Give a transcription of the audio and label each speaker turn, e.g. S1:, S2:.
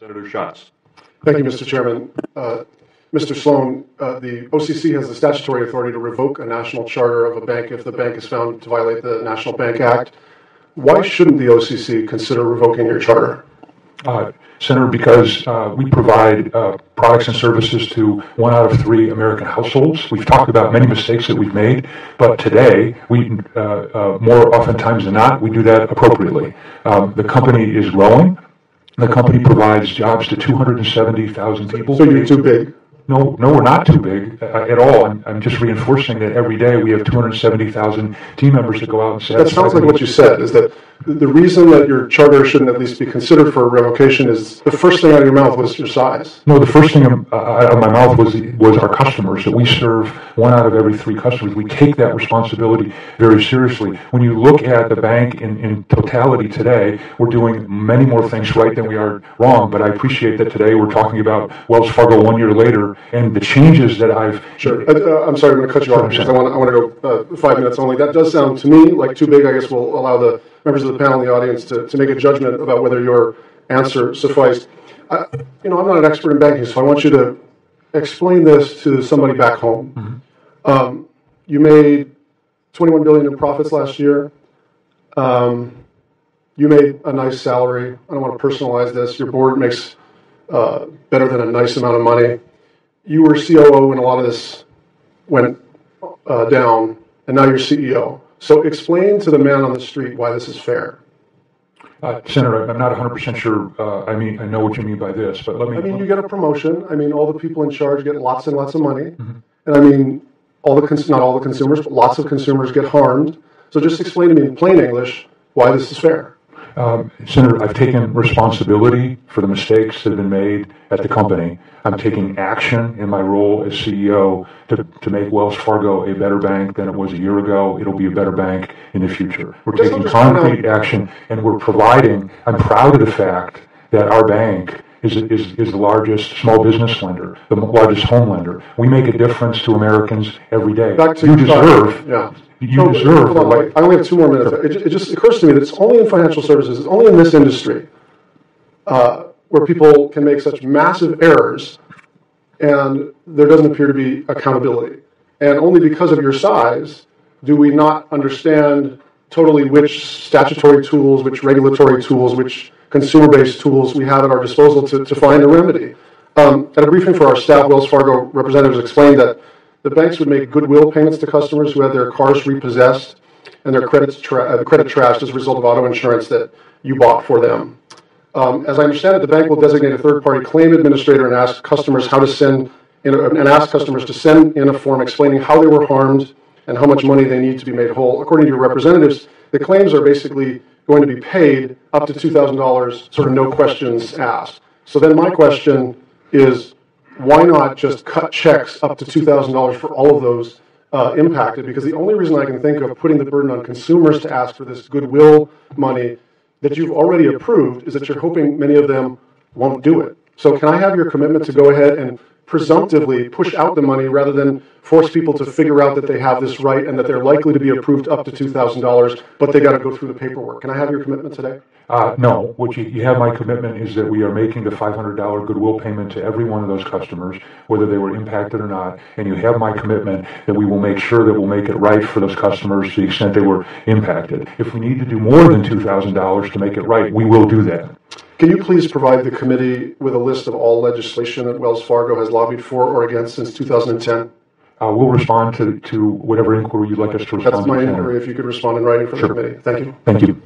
S1: Senator Schatz.
S2: Thank you, Mr. Chairman. Mr. Sloan, the OCC has the statutory authority to revoke a national charter of a bank if the bank is found to violate the National Bank Act. Why shouldn't the OCC consider revoking your charter?
S3: Senator, because we provide products and services to 1 out of 3 American households. We've talked about many mistakes that we've made, but today, we more oftentimes than not, we do that appropriately. The company is growing. The company provides jobs to 270,000 people.
S2: So you're too big?
S3: No, we're not too big at all. I'm just reinforcing that every day we have 270,000 team members that go out and say.
S2: That sounds like what you said, is that the reason that your charter shouldn't at least be considered for revocation is the first thing out of your mouth was your size.
S3: No, the first thing out of my mouth was our customers, that we serve 1 out of every 3 customers. We take that responsibility very seriously. When you look at the bank in totality today, we're doing many more things right than we are wrong, but I appreciate that today we're talking about Wells Fargo 1 year later and the changes that I've...
S2: Sure. I'm sorry, I'm going to cut you off because I want to go 5 minutes only. That does sound to me like too big. I guess we'll allow the members of the panel and the audience to make a judgment about whether your answer sufficed. I'm not an expert in banking, so I want you to explain this to somebody back home. Mm-hmm. You made $21 billion in profits last year. You made a nice salary. I don't want to personalize this. Your board makes better than a nice amount of money. You were COO when a lot of this went down, and now you're CEO. So explain to the man on the street why this is fair.
S3: Senator, I'm not 100% sure. I know what you mean by this, but let me...
S2: you get a promotion. All the people in charge get lots and lots of money. Mm-hmm. And not all the consumers, but lots of consumers get harmed. So just explain to me in plain English why this is fair.
S3: Senator, I've taken responsibility for the mistakes that have been made at the company. I'm taking action in my role as CEO to make Wells Fargo a better bank than it was a year ago. It'll be a better bank in the future. We're taking concrete action, and we're providing... I'm proud of the fact that our bank is the largest small business lender, the largest home lender. We make a difference to Americans every day. You deserve...
S2: Yeah.
S3: You deserve the right...
S2: I only have 2 more minutes. It just occurs to me that it's only in financial services, it's only in this industry where people can make such massive errors and there doesn't appear to be accountability. And only because of your size do we not understand totally which statutory tools, which regulatory tools, which consumer-based tools we have at our disposal to find a remedy. At a briefing for our staff, Wells Fargo representatives explained that the banks would make goodwill payments to customers who had their cars repossessed and their credit trashed as a result of auto insurance that you bought for them. As I understand it, the bank will designate a third-party claim administrator and ask customers to send in a form explaining how they were harmed and how much money they need to be made whole. According to your representatives, the claims are basically going to be paid up to $2,000, sort of no questions asked. So then my question is, why not just cut checks up to $2,000 for all of those impacted? Because the only reason I can think of putting the burden on consumers to ask for this goodwill money that you've already approved is that you're hoping many of them won't do it. So can I have your commitment to go ahead and presumptively push out the money rather than force people to figure out that they have this right and that they're likely to be approved up to $2,000, but they got to go through the paperwork? Can I have your commitment today?
S3: No. What you have my commitment is that we are making the $500 goodwill payment to every one of those customers, whether they were impacted or not. And you have my commitment that we will make sure that we'll make it right for those customers to the extent they were impacted. If we need to do more than $2,000 to make it right, we will do that.
S2: Can you please provide the committee with a list of all legislation that Wells Fargo has lobbied for or against since 2010?
S3: We'll respond to whatever inquiry you'd like us to respond to.
S2: That's my inquiry, if you could respond in writing for the committee. Thank you.
S3: Thank you.